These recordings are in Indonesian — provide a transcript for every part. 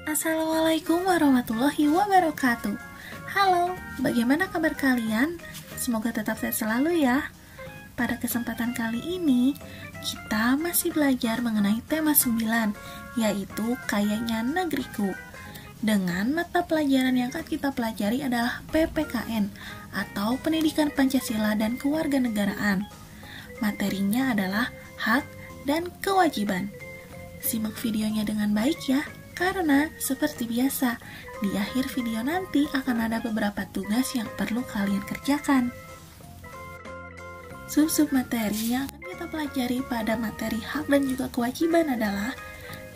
Assalamualaikum warahmatullahi wabarakatuh. Halo, bagaimana kabar kalian? Semoga tetap sehat selalu ya. Pada kesempatan kali ini, kita masih belajar mengenai tema 9, yaitu Kayanya Negeriku. Dengan mata pelajaran yang akan kita pelajari adalah PPKN, atau Pendidikan Pancasila dan Kewarganegaraan. Materinya adalah hak dan kewajiban. Simak videonya dengan baik ya. Karena, seperti biasa, di akhir video nanti akan ada beberapa tugas yang perlu kalian kerjakan. Sub-sub materi yang akan kita pelajari pada materi hak dan juga kewajiban adalah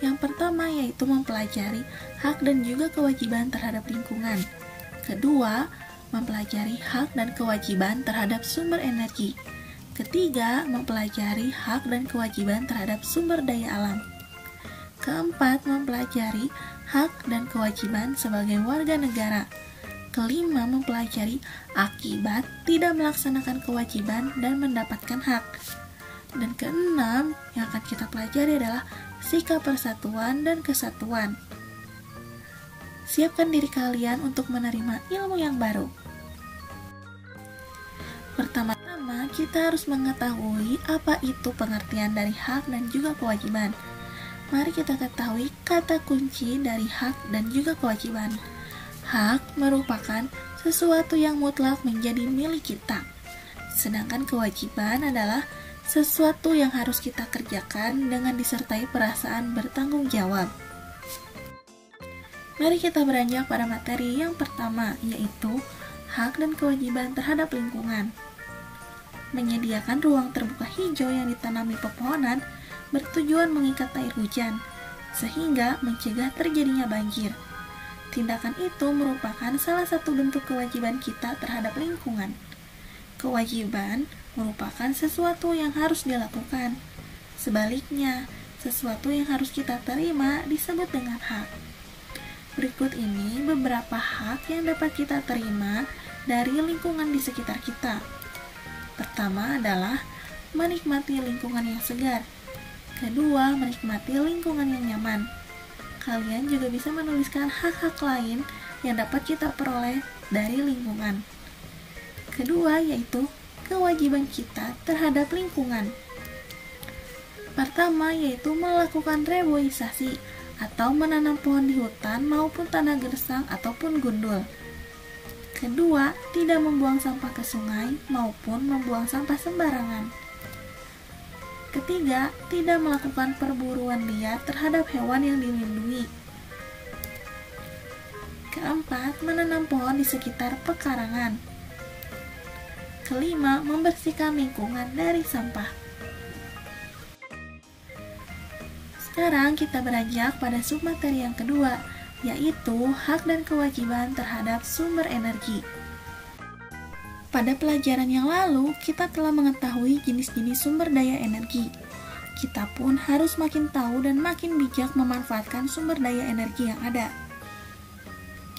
yang pertama yaitu mempelajari hak dan juga kewajiban terhadap lingkungan. Kedua, mempelajari hak dan kewajiban terhadap sumber energi. Ketiga, mempelajari hak dan kewajiban terhadap sumber daya alam. Keempat, mempelajari hak dan kewajiban sebagai warga negara. Kelima, mempelajari akibat tidak melaksanakan kewajiban dan mendapatkan hak. Dan keenam, yang akan kita pelajari adalah sikap persatuan dan kesatuan. Siapkan diri kalian untuk menerima ilmu yang baru. Pertama-tama, kita harus mengetahui apa itu pengertian dari hak dan juga kewajiban. Mari kita ketahui kata kunci dari hak dan juga kewajiban. Hak merupakan sesuatu yang mutlak menjadi milik kita. Sedangkan kewajiban adalah sesuatu yang harus kita kerjakan dengan disertai perasaan bertanggung jawab. Mari kita beranjak pada materi yang pertama, yaitu hak dan kewajiban terhadap lingkungan. Menyediakan ruang terbuka hijau yang ditanami pepohonan bertujuan mengikat air hujan, sehingga mencegah terjadinya banjir. Tindakan itu merupakan salah satu bentuk kewajiban kita terhadap lingkungan. Kewajiban merupakan sesuatu yang harus dilakukan. Sebaliknya, sesuatu yang harus kita terima disebut dengan hak. Berikut ini beberapa hak yang dapat kita terima dari lingkungan di sekitar kita. Pertama adalah menikmati lingkungan yang segar. Kedua, menikmati lingkungan yang nyaman. Kalian juga bisa menuliskan hak-hak lain yang dapat kita peroleh dari lingkungan. Kedua, yaitu kewajiban kita terhadap lingkungan. Pertama, yaitu melakukan reboisasi atau menanam pohon di hutan maupun tanah gersang ataupun gundul. Kedua, tidak membuang sampah ke sungai maupun membuang sampah sembarangan. Ketiga, tidak melakukan perburuan liar terhadap hewan yang dilindungi. Keempat, menanam pohon di sekitar pekarangan. Kelima, membersihkan lingkungan dari sampah. Sekarang kita beranjak pada submateri yang kedua, yaitu hak dan kewajiban terhadap sumber energi. Pada pelajaran yang lalu, kita telah mengetahui jenis-jenis sumber daya energi. Kita pun harus makin tahu dan makin bijak memanfaatkan sumber daya energi yang ada.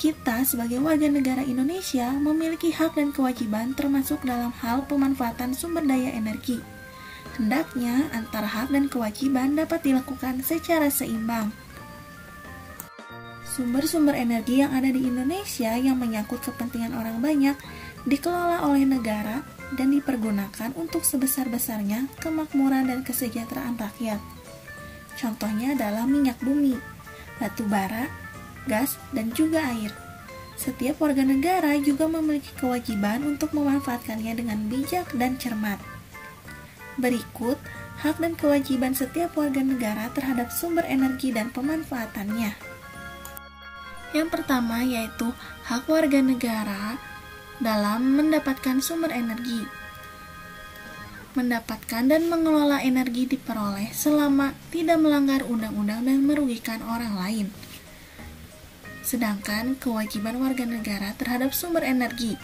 Kita sebagai warga negara Indonesia memiliki hak dan kewajiban termasuk dalam hal pemanfaatan sumber daya energi. Hendaknya antara hak dan kewajiban dapat dilakukan secara seimbang. Sumber-sumber energi yang ada di Indonesia yang menyangkut kepentingan orang banyak dikelola oleh negara dan dipergunakan untuk sebesar-besarnya kemakmuran dan kesejahteraan rakyat. Contohnya adalah minyak bumi, batu bara, gas, dan juga air. Setiap warga negara juga memiliki kewajiban untuk memanfaatkannya dengan bijak dan cermat. Berikut hak dan kewajiban setiap warga negara terhadap sumber energi dan pemanfaatannya. Yang pertama yaitu hak warga negara dalam mendapatkan sumber energi. Mendapatkan dan mengelola energi diperoleh selama tidak melanggar undang-undang dan merugikan orang lain. Sedangkan kewajiban warga negara terhadap sumber energi.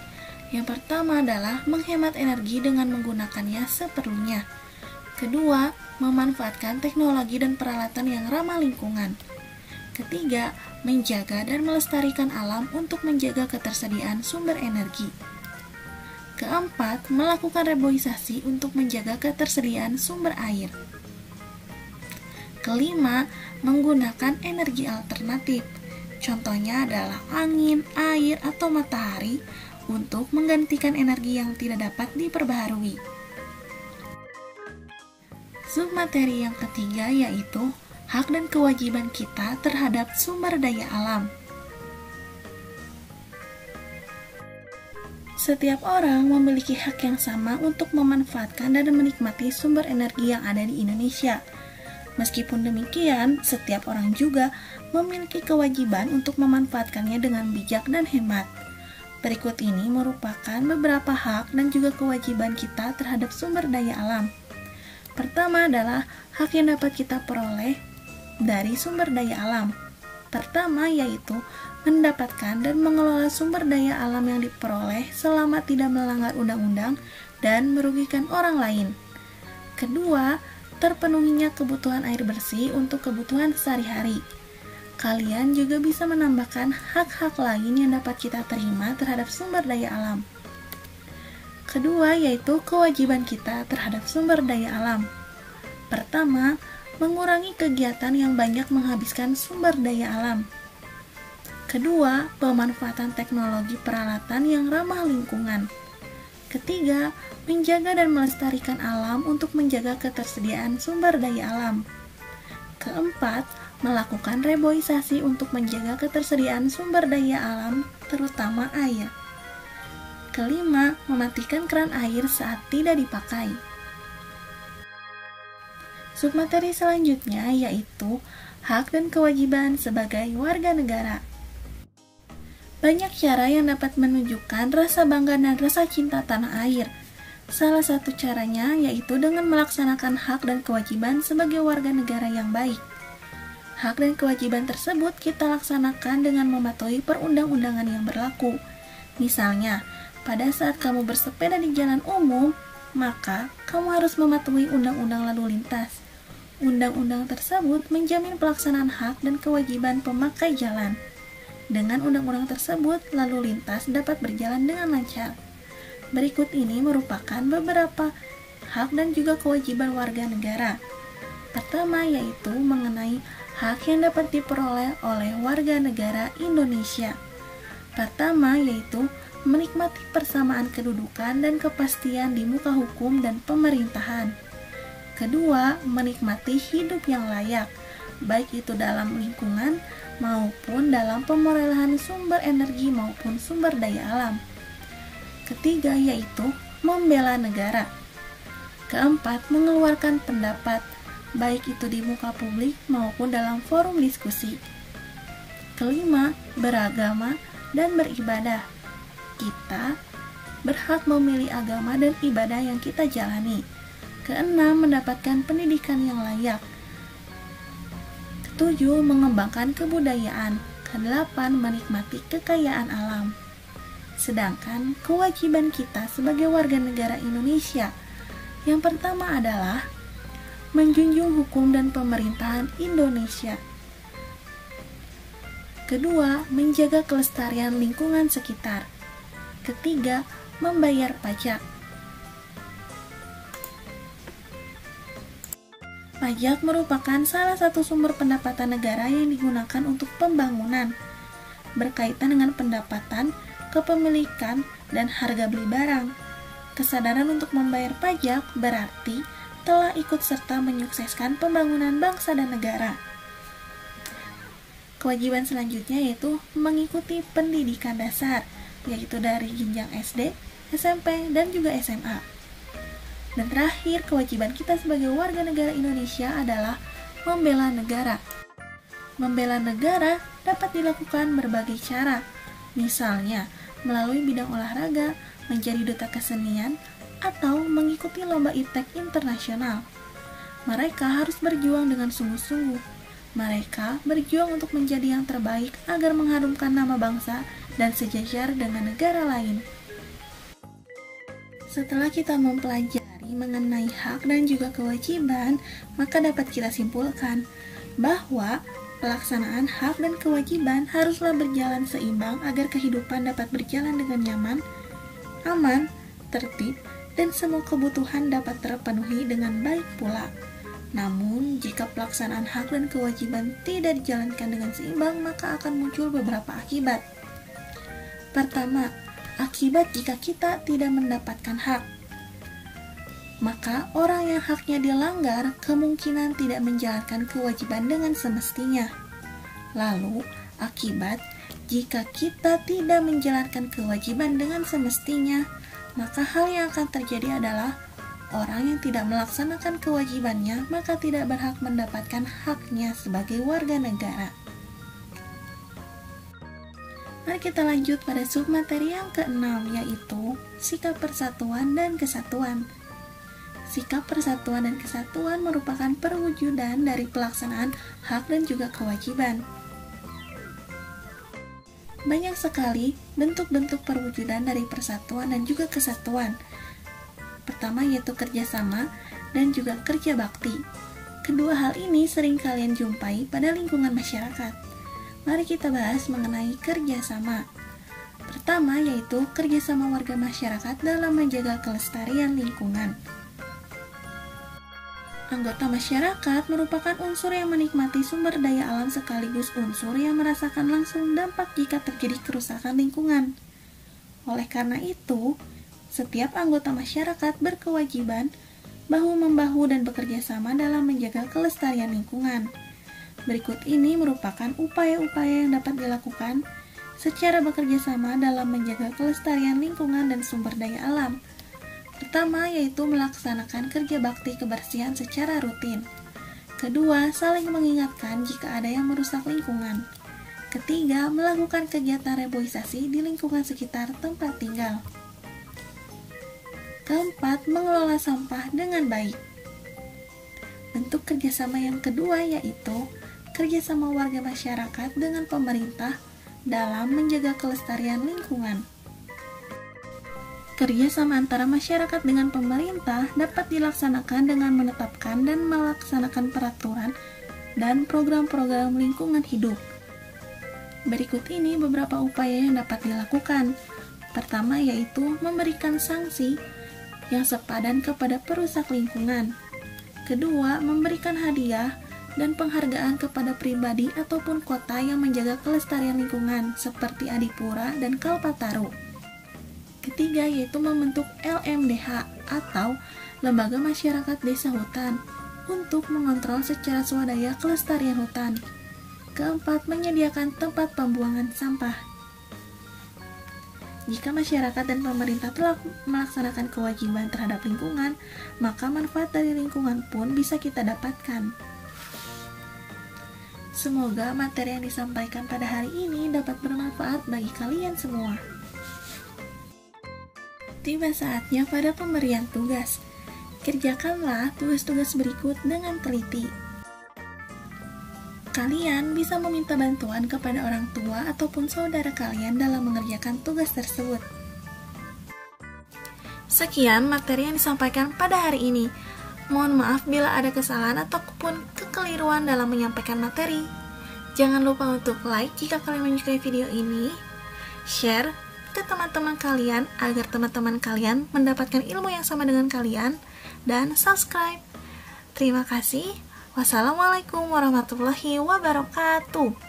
Yang pertama adalah menghemat energi dengan menggunakannya seperlunya. Kedua, memanfaatkan teknologi dan peralatan yang ramah lingkungan. Ketiga, menjaga dan melestarikan alam untuk menjaga ketersediaan sumber energi. Keempat, melakukan reboisasi untuk menjaga ketersediaan sumber air. Kelima, menggunakan energi alternatif. Contohnya adalah angin, air, atau matahari untuk menggantikan energi yang tidak dapat diperbaharui. Submateri yang ketiga yaitu hak dan kewajiban kita terhadap sumber daya alam. Setiap orang memiliki hak yang sama untuk memanfaatkan dan menikmati sumber energi yang ada di Indonesia. Meskipun demikian, setiap orang juga memiliki kewajiban untuk memanfaatkannya dengan bijak dan hemat. Berikut ini merupakan beberapa hak dan juga kewajiban kita terhadap sumber daya alam. Pertama adalah hak yang dapat kita peroleh dari sumber daya alam. Pertama yaitu mendapatkan dan mengelola sumber daya alam yang diperoleh selama tidak melanggar undang-undang dan merugikan orang lain. Kedua, terpenuhinya kebutuhan air bersih untuk kebutuhan sehari-hari. Kalian juga bisa menambahkan hak-hak lain yang dapat kita terima terhadap sumber daya alam. Kedua, yaitu kewajiban kita terhadap sumber daya alam. Pertama, mengurangi kegiatan yang banyak menghabiskan sumber daya alam. Kedua, pemanfaatan teknologi peralatan yang ramah lingkungan. Ketiga, menjaga dan melestarikan alam untuk menjaga ketersediaan sumber daya alam. Keempat, melakukan reboisasi untuk menjaga ketersediaan sumber daya alam, terutama air. Kelima, mematikan keran air saat tidak dipakai. Submateri selanjutnya yaitu hak dan kewajiban sebagai warga negara. Banyak cara yang dapat menunjukkan rasa bangga dan rasa cinta tanah air. Salah satu caranya yaitu dengan melaksanakan hak dan kewajiban sebagai warga negara yang baik. Hak dan kewajiban tersebut kita laksanakan dengan mematuhi perundang-undangan yang berlaku. Misalnya, pada saat kamu bersepeda di jalan umum, maka kamu harus mematuhi undang-undang lalu lintas. Undang-undang tersebut menjamin pelaksanaan hak dan kewajiban pemakai jalan. Dengan undang-undang tersebut, lalu lintas dapat berjalan dengan lancar. Berikut ini merupakan beberapa hak dan juga kewajiban warga negara. Pertama yaitu mengenai hak yang dapat diperoleh oleh warga negara Indonesia. Pertama yaitu menikmati persamaan kedudukan dan kepastian di muka hukum dan pemerintahan. Kedua, menikmati hidup yang layak, baik itu dalam lingkungan maupun dalam pemorelaan sumber energi maupun sumber daya alam. Ketiga yaitu membela negara. Keempat, mengeluarkan pendapat, baik itu di muka publik maupun dalam forum diskusi. Kelima, beragama dan beribadah. Kita berhak memilih agama dan ibadah yang kita jalani. Keenam, mendapatkan pendidikan yang layak. Ketujuh, mengembangkan kebudayaan. Kedelapan, menikmati kekayaan alam. Sedangkan kewajiban kita sebagai warga negara Indonesia, yang pertama adalah menjunjung hukum dan pemerintahan Indonesia. Kedua, menjaga kelestarian lingkungan sekitar. Ketiga, membayar pajak. Pajak merupakan salah satu sumber pendapatan negara yang digunakan untuk pembangunan, berkaitan dengan pendapatan, kepemilikan, dan harga beli barang. Kesadaran untuk membayar pajak berarti telah ikut serta menyukseskan pembangunan bangsa dan negara. Kewajiban selanjutnya yaitu mengikuti pendidikan dasar, yaitu dari jenjang SD, SMP, dan juga SMA. Dan terakhir, kewajiban kita sebagai warga negara Indonesia adalah membela negara. Membela negara dapat dilakukan berbagai cara, misalnya melalui bidang olahraga, menjadi duta kesenian, atau mengikuti lomba iptek internasional. Mereka harus berjuang dengan sungguh-sungguh. Mereka berjuang untuk menjadi yang terbaik agar mengharumkan nama bangsa dan sejajar dengan negara lain. Setelah kita mempelajari mengenai hak dan juga kewajiban, maka dapat kita simpulkan bahwa pelaksanaan hak dan kewajiban haruslah berjalan seimbang agar kehidupan dapat berjalan dengan nyaman, aman, tertib, dan semua kebutuhan dapat terpenuhi dengan baik pula. Namun, jika pelaksanaan hak dan kewajiban tidak dijalankan dengan seimbang, maka akan muncul beberapa akibat. Pertama, akibat jika kita tidak mendapatkan hak. Maka, orang yang haknya dilanggar kemungkinan tidak menjalankan kewajiban dengan semestinya. Lalu, akibat jika kita tidak menjalankan kewajiban dengan semestinya, maka hal yang akan terjadi adalah orang yang tidak melaksanakan kewajibannya maka tidak berhak mendapatkan haknya sebagai warga negara. Mari kita lanjut pada submateri yang keenam, yaitu sikap persatuan dan kesatuan. Sikap persatuan dan kesatuan merupakan perwujudan dari pelaksanaan hak dan juga kewajiban. Banyak sekali bentuk-bentuk perwujudan dari persatuan dan juga kesatuan. Pertama yaitu kerjasama dan juga kerja bakti. Kedua hal ini sering kalian jumpai pada lingkungan masyarakat. Mari kita bahas mengenai kerjasama. Pertama yaitu kerjasama warga masyarakat dalam menjaga kelestarian lingkungan. Anggota masyarakat merupakan unsur yang menikmati sumber daya alam sekaligus unsur yang merasakan langsung dampak jika terjadi kerusakan lingkungan. Oleh karena itu, setiap anggota masyarakat berkewajiban bahu-membahu dan bekerja sama dalam menjaga kelestarian lingkungan. Berikut ini merupakan upaya-upaya yang dapat dilakukan secara bekerja sama dalam menjaga kelestarian lingkungan dan sumber daya alam. Pertama, yaitu melaksanakan kerja bakti kebersihan secara rutin. Kedua, saling mengingatkan jika ada yang merusak lingkungan. Ketiga, melakukan kegiatan reboisasi di lingkungan sekitar tempat tinggal. Keempat, mengelola sampah dengan baik. Bentuk kerjasama yang kedua yaitu kerjasama warga masyarakat dengan pemerintah dalam menjaga kelestarian lingkungan. Kerjasama antara masyarakat dengan pemerintah dapat dilaksanakan dengan menetapkan dan melaksanakan peraturan dan program-program lingkungan hidup. Berikut ini beberapa upaya yang dapat dilakukan. Pertama yaitu memberikan sanksi yang sepadan kepada perusak lingkungan. Kedua, memberikan hadiah dan penghargaan kepada pribadi ataupun kota yang menjaga kelestarian lingkungan seperti Adipura dan Kalpataru. Ketiga, yaitu membentuk LMDH atau Lembaga Masyarakat Desa Hutan untuk mengontrol secara swadaya kelestarian hutan. Keempat, menyediakan tempat pembuangan sampah. Jika masyarakat dan pemerintah telah melaksanakan kewajiban terhadap lingkungan, maka manfaat dari lingkungan pun bisa kita dapatkan. Semoga materi yang disampaikan pada hari ini dapat bermanfaat bagi kalian semua. Tiba saatnya pada pemberian tugas. Kerjakanlah tugas-tugas berikut dengan teliti. Kalian bisa meminta bantuan kepada orang tua ataupun saudara kalian dalam mengerjakan tugas tersebut. Sekian materi yang disampaikan pada hari ini. Mohon maaf bila ada kesalahan ataupun kekeliruan dalam menyampaikan materi. Jangan lupa untuk like jika kalian menyukai video ini, share ke teman-teman kalian agar teman-teman kalian mendapatkan ilmu yang sama dengan kalian, dan subscribe. Terima kasih. Wassalamualaikum warahmatullahi wabarakatuh.